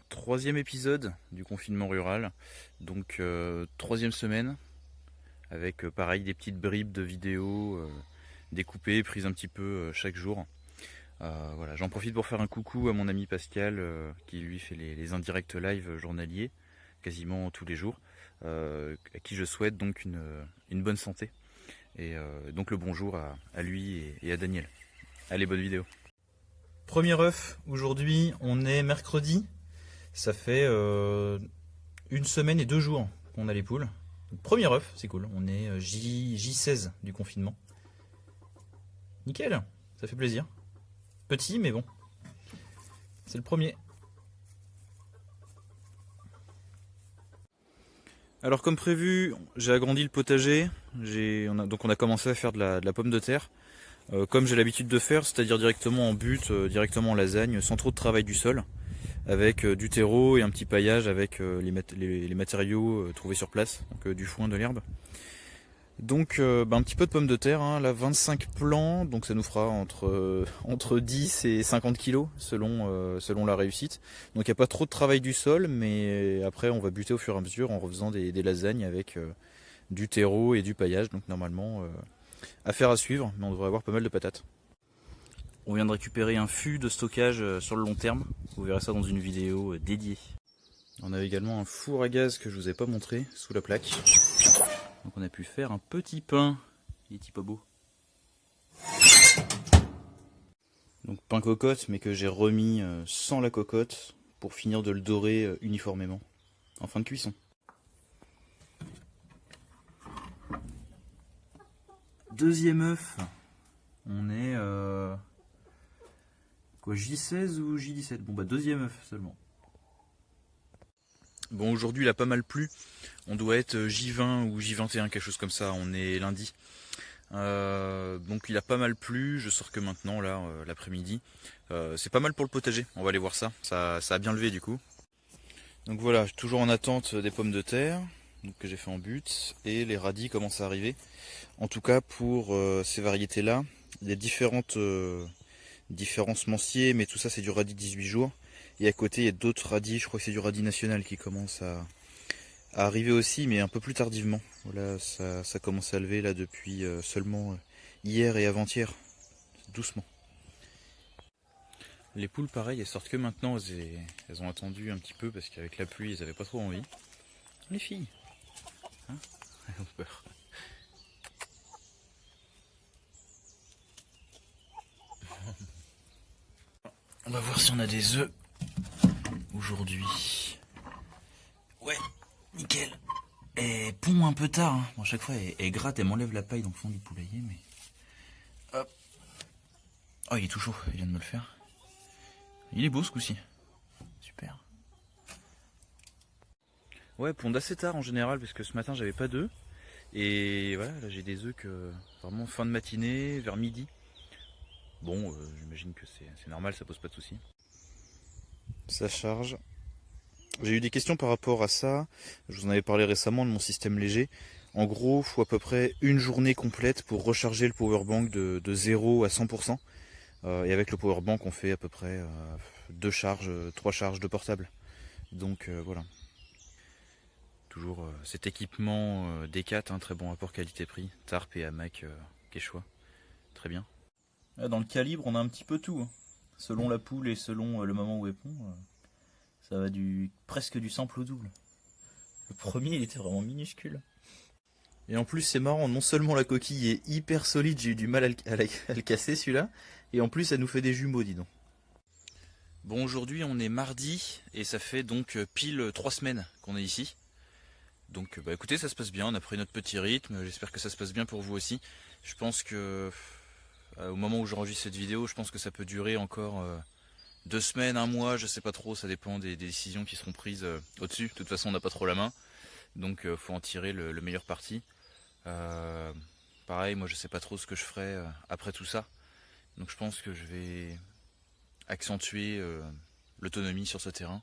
troisième épisode du confinement rural, donc troisième semaine, avec pareil des petites bribes de vidéos découpées, prises un petit peu chaque jour. Voilà, j'en profite pour faire un coucou à mon ami Pascal qui lui fait les indirects live journaliers, quasiment tous les jours, à qui je souhaite donc une bonne santé. Et donc le bonjour à lui et à Daniel. Allez, bonne vidéo. Premier œuf, aujourd'hui on est mercredi, ça fait une semaine et 2 jours qu'on a les poules. Donc, premier œuf, c'est cool, on est J16 du confinement. Nickel, ça fait plaisir. Petit mais bon, c'est le premier. Alors comme prévu, j'ai agrandi le potager, donc on a commencé à faire de la pomme de terre. Comme j'ai l'habitude de faire, c'est-à-dire directement en butte, directement en lasagne, sans trop de travail du sol, avec du terreau et un petit paillage avec les matériaux trouvés sur place, donc du foin, de l'herbe. Donc un petit peu de pommes de terre, hein, là 25 plants, donc ça nous fera entre 10 et 50 kilos selon la réussite. Donc il n'y a pas trop de travail du sol, mais après on va buter au fur et à mesure en refaisant des lasagnes avec du terreau et du paillage, donc normalement affaire à suivre, mais on devrait avoir pas mal de patates. On vient de récupérer un fût de stockage sur le long terme, vous verrez ça dans une vidéo dédiée. On a également un four à gaz que je vous ai pas montré, sous la plaque. Donc on a pu faire un petit pain, il est pas beau. Donc pain cocotte, mais que j'ai remis sans la cocotte, pour finir de le dorer uniformément, en fin de cuisson. Deuxième œuf, on est J16 ou J17? Bon bah deuxième œuf seulement. Bon, aujourd'hui il a pas mal plu, on doit être J20 ou J21, quelque chose comme ça, on est lundi. Donc il a pas mal plu, je sors que maintenant là l'après-midi. C'est pas mal pour le potager, on va aller voir ça a bien levé du coup. Donc voilà, toujours en attente des pommes de terre donc, que j'ai fait en butte, et les radis commencent à arriver. En tout cas pour ces variétés là, il y a différents semenciers, mais tout ça c'est du radis 18 jours. Et à côté il y a d'autres radis, je crois que c'est du radis national qui commence à arriver aussi, mais un peu plus tardivement. Voilà, ça commence à lever là depuis seulement hier et avant-hier, doucement. Les poules pareil, elles sortent que maintenant, elles ont attendu un petit peu parce qu'avec la pluie elles avaient pas trop envie. Les filles, hein, elles ont peur. On va voir si on a des œufs aujourd'hui. Ouais, nickel. Elle pond un peu tard, hein. Bon, à chaque fois elle gratte, elle m'enlève la paille dans le fond du poulailler, mais... Hop. Oh, il est tout chaud, il vient de me le faire. Il est beau ce coup-ci. Super. Ouais, pondent assez tard en général, parce que ce matin j'avais pas d'œufs. Et voilà, là j'ai des œufs que vraiment fin de matinée, vers midi. Bon, j'imagine que c'est normal, ça pose pas de soucis. Ça charge. J'ai eu des questions par rapport à ça. Je vous en avais parlé récemment de mon système léger. En gros, il faut à peu près une journée complète pour recharger le powerbank de 0 à 100%. Et avec le powerbank, on fait à peu près 2 charges, 3 charges de portable. Donc voilà. Toujours cet équipement D4, hein, très bon rapport qualité-prix. Tarp et hamac Quechua. Très bien. Là, dans le calibre, on a un petit peu tout. Hein. Selon la poule et selon le moment où elle pond. Ça va presque du simple au double. Le premier, il était vraiment minuscule. Et en plus, c'est marrant, non seulement la coquille est hyper solide, j'ai eu du mal à le casser celui-là, et en plus, ça nous fait des jumeaux, dis donc. Bon, aujourd'hui, on est mardi, et ça fait donc pile 3 semaines qu'on est ici. Donc, bah écoutez, ça se passe bien, on a pris notre petit rythme, j'espère que ça se passe bien pour vous aussi. Je pense que, au moment où j'enregistre cette vidéo, je pense que ça peut durer encore... 2 semaines, 1 mois, je sais pas trop, ça dépend des décisions qui seront prises au-dessus. De toute façon, on n'a pas trop la main, donc faut en tirer le meilleur parti. Pareil, moi je sais pas trop ce que je ferai après tout ça, donc je pense que je vais accentuer l'autonomie sur ce terrain,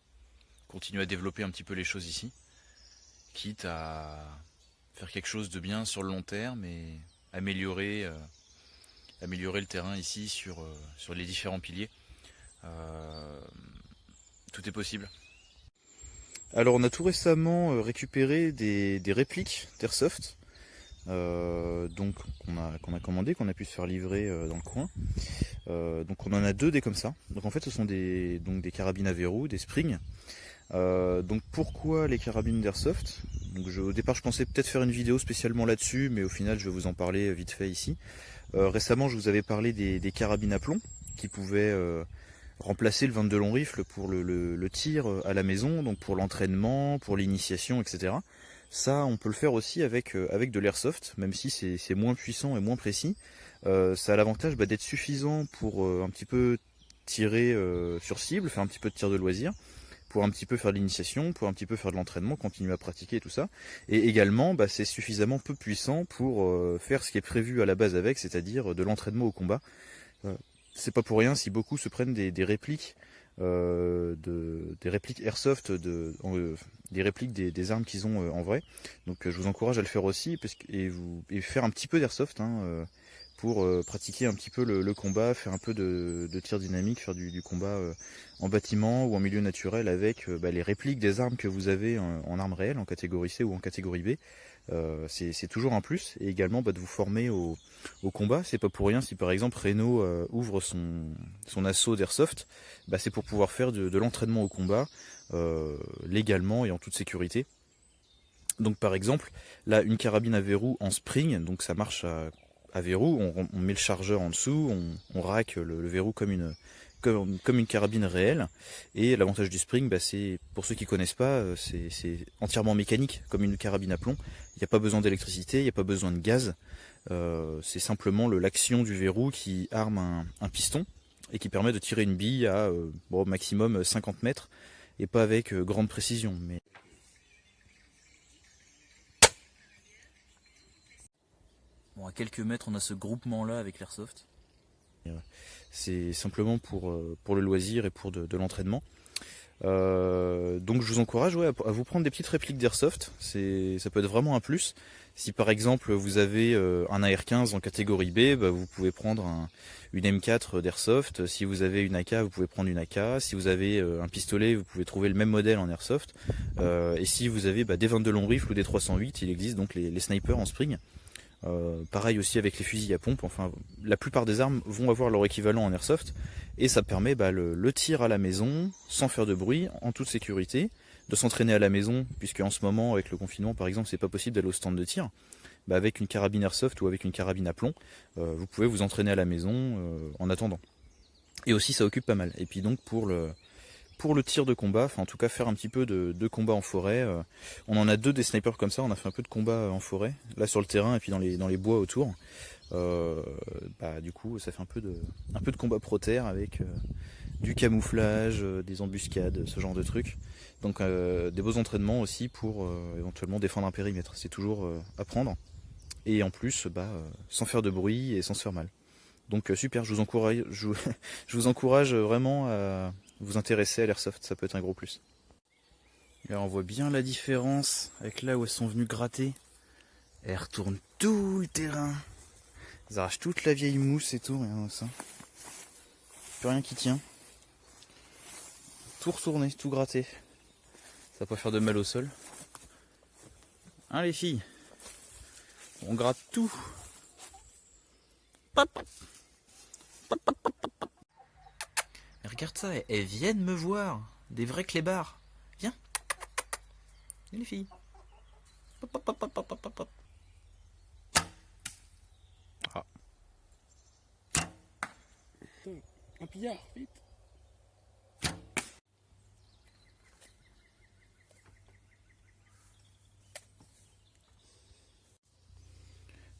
continuer à développer un petit peu les choses ici, quitte à faire quelque chose de bien sur le long terme et améliorer le terrain ici sur les différents piliers. Tout est possible. Alors on a tout récemment récupéré des répliques d'Airsoft, donc qu'on a commandé, qu'on a pu se faire livrer dans le coin. Donc on en a deux des comme ça. Donc en fait ce sont des carabines à verrou, des springs. Donc pourquoi les carabines d'Airsoft? Donc au départ je pensais peut-être faire une vidéo spécialement là-dessus, mais au final je vais vous en parler vite fait ici. Récemment je vous avais parlé des carabines à plomb qui pouvaient remplacer le 22 long rifle pour le tir à la maison, donc pour l'entraînement, pour l'initiation, etc. Ça on peut le faire aussi avec de l'airsoft, même si c'est moins puissant et moins précis. Ça a l'avantage d'être suffisant pour un petit peu tirer sur cible, faire un petit peu de tir de loisir, pour un petit peu faire de l'initiation, pour un petit peu faire de l'entraînement, continuer à pratiquer et tout ça. Et également, c'est suffisamment peu puissant pour faire ce qui est prévu à la base avec, c'est-à-dire de l'entraînement au combat. C'est pas pour rien si beaucoup se prennent des répliques, des répliques airsoft, des répliques des armes qu'ils ont en vrai. Donc je vous encourage à le faire aussi et faire un petit peu d'airsoft. Pour pratiquer un petit peu le combat, faire un peu de tir dynamique, faire du combat en bâtiment ou en milieu naturel avec les répliques des armes que vous avez en armes réelles, en catégorie C ou en catégorie B. C'est toujours un plus, et également de vous former au combat. C'est pas pour rien si par exemple Renault ouvre son assaut d'airsoft, c'est pour pouvoir faire de l'entraînement au combat légalement et en toute sécurité. Donc par exemple, là une carabine à verrou en spring, donc ça marche à verrou, on met le chargeur en dessous, on rack le verrou comme une carabine réelle. Et l'avantage du spring, c'est, pour ceux qui connaissent pas, c'est entièrement mécanique, comme une carabine à plomb. Il n'y a pas besoin d'électricité, il n'y a pas besoin de gaz. C'est simplement l'action du verrou qui arme un piston et qui permet de tirer une bille à maximum 50 mètres et pas avec grande précision. Mais bon, à quelques mètres, on a ce groupement-là avec l'airsoft. C'est simplement pour le loisir et pour de l'entraînement. Donc je vous encourage à vous prendre des petites répliques d'airsoft. Ça peut être vraiment un plus. Si par exemple vous avez un AR-15 en catégorie B, vous pouvez prendre une M4 d'airsoft. Si vous avez une AK, vous pouvez prendre une AK. Si vous avez un pistolet, vous pouvez trouver le même modèle en airsoft. Et si vous avez des 22 long rifles ou des 308, il existe donc les snipers en spring. Pareil aussi avec les fusils à pompe, enfin la plupart des armes vont avoir leur équivalent en airsoft et ça permet le tir à la maison sans faire de bruit, en toute sécurité, de s'entraîner à la maison, puisque en ce moment avec le confinement par exemple c'est pas possible d'aller au stand de tir. Avec une carabine airsoft ou avec une carabine à plomb, vous pouvez vous entraîner à la maison en attendant. Et aussi ça occupe pas mal. Et puis donc pour le tir de combat, enfin en tout cas faire un petit peu de combat en forêt. On en a deux des snipers comme ça, on a fait un peu de combat en forêt, là sur le terrain et puis dans les bois autour. Du coup ça fait un peu de combat pro terre avec du camouflage, des embuscades, ce genre de trucs. Donc des beaux entraînements aussi pour éventuellement défendre un périmètre. C'est toujours à prendre. Et en plus sans faire de bruit et sans se faire mal. Donc super, je vous encourage vraiment à vous intéresser à l'airsoft, ça peut être un gros plus. Alors on voit bien la différence avec là où elles sont venues gratter. Elles retournent tout le terrain. Elles arrachent toute la vieille mousse et tout, regarde ça. Plus rien qui tient. Tout retourné, tout gratté. Ça va pas faire de mal au sol. Hein les filles, on gratte tout. Mais regarde ça, elles viennent me voir. Des vrais clébards. Viens. Et les filles. Hop, hop, hop, hop, hop, hop, hop. Ah. Un pillard, vite.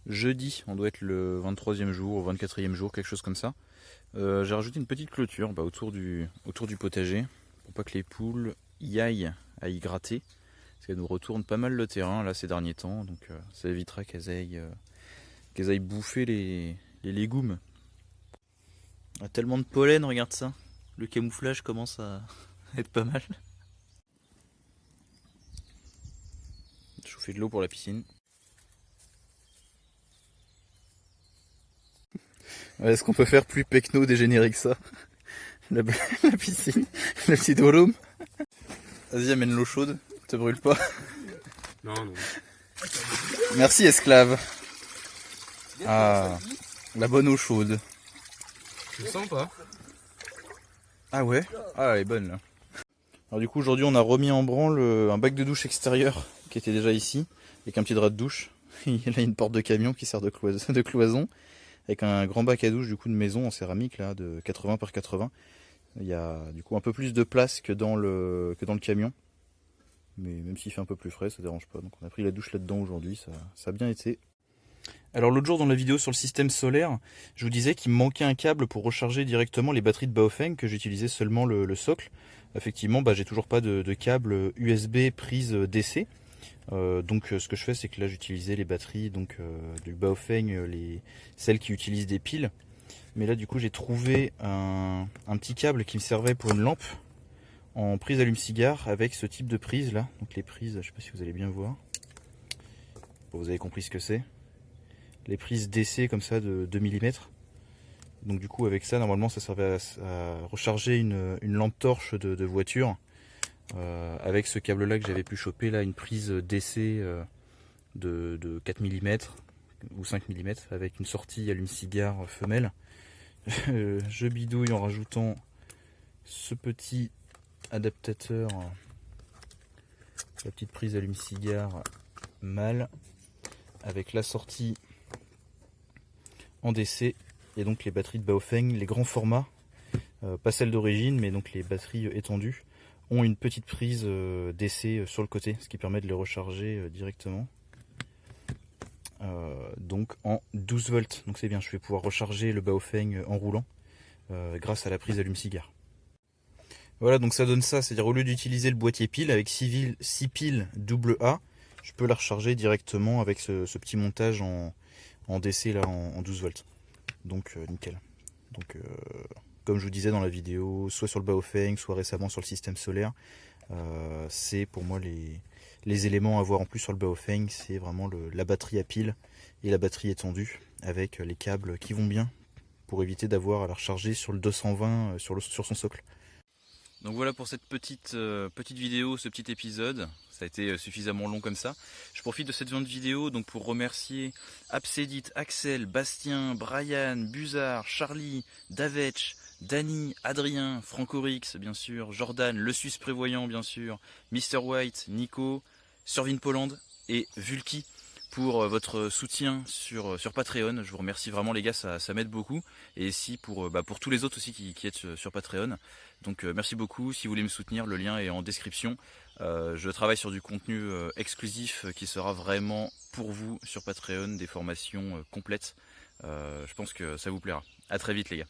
Jeudi, on doit être le 23e jour, ou 24e jour, quelque chose comme ça. J'ai rajouté une petite clôture autour du potager, pour pas que les poules y aillent à y gratter, parce qu'elles nous retournent pas mal le terrain là ces derniers temps, donc ça évitera qu'elles aillent bouffer les légumes. Ah, tellement de pollen, regarde ça. Le camouflage commence à être pas mal. Chauffer de l'eau pour la piscine. Est-ce qu'on peut faire plus pecno dégénéré que ça? La piscine, le petit dolome. Vas-y, amène l'eau chaude, te brûle pas. Non, non. Merci esclave. Ah, la bonne eau chaude. Tu le sens pas? Ah ouais? Ah, elle est bonne là. Alors du coup aujourd'hui on a remis en branle un bac de douche extérieur qui était déjà ici, avec un petit drap de douche. Il y a une porte de camion qui sert de cloison, avec un grand bac à douche du coup de maison en céramique là de 80 par 80. Il y a du coup un peu plus de place que dans le camion. Mais même s'il fait un peu plus frais, ça dérange pas. Donc on a pris la douche là-dedans aujourd'hui, ça a bien été. Alors l'autre jour dans la vidéo sur le système solaire, je vous disais qu'il me manquait un câble pour recharger directement les batteries de Baofeng, que j'utilisais seulement le socle. Effectivement, j'ai toujours pas de câble USB prise DC. Donc ce que je fais, c'est que là j'utilisais les batteries du Baofeng, celles qui utilisent des piles. Mais là du coup j'ai trouvé un petit câble qui me servait pour une lampe en prise allume-cigare avec ce type de prise là. Donc les prises, je sais pas si vous allez bien voir. Bon, vous avez compris ce que c'est. Les prises DC comme ça de 2 mm. Donc du coup avec ça normalement ça servait à recharger une lampe torche de voiture. Avec ce câble là que j'avais pu choper là, une prise DC de 4 mm ou 5 mm avec une sortie allume-cigare femelle. Je bidouille en rajoutant ce petit adaptateur, la petite prise allume-cigare mâle avec la sortie en DC et donc les batteries de Baofeng, les grands formats, pas celles d'origine mais donc les batteries étendues ont une petite prise DC sur le côté, ce qui permet de les recharger directement. Donc en 12 volts, donc c'est bien, je vais pouvoir recharger le Baofeng en roulant grâce à la prise allume-cigare. Voilà, donc ça donne ça, c'est-à-dire au lieu d'utiliser le boîtier pile avec 6 piles AA, je peux la recharger directement avec ce petit montage en DC là en 12 volts. Donc nickel. Donc comme je vous disais dans la vidéo, soit sur le Baofeng, soit récemment sur le système solaire, c'est pour moi les éléments à voir en plus sur le Baofeng, c'est vraiment la batterie à pile et la batterie étendue avec les câbles qui vont bien pour éviter d'avoir à la recharger sur le 220 sur son socle. Donc voilà pour cette petite vidéo, ce petit épisode. Ça a été suffisamment long comme ça. Je profite de cette vidéo donc pour remercier Absédite, Axel, Bastien, Brian, Buzard, Charlie, Davetch, Dany, Adrien, Francorix bien sûr, Jordan, le Suisse prévoyant bien sûr, Mr White, Nico, Survin Poland et Vulky pour votre soutien sur Patreon. Je vous remercie vraiment les gars, ça m'aide beaucoup. Et aussi pour tous les autres aussi qui êtes sur Patreon. Donc merci beaucoup, si vous voulez me soutenir, le lien est en description. Je travaille sur du contenu exclusif qui sera vraiment pour vous sur Patreon, des formations complètes. Je pense que ça vous plaira. A très vite les gars.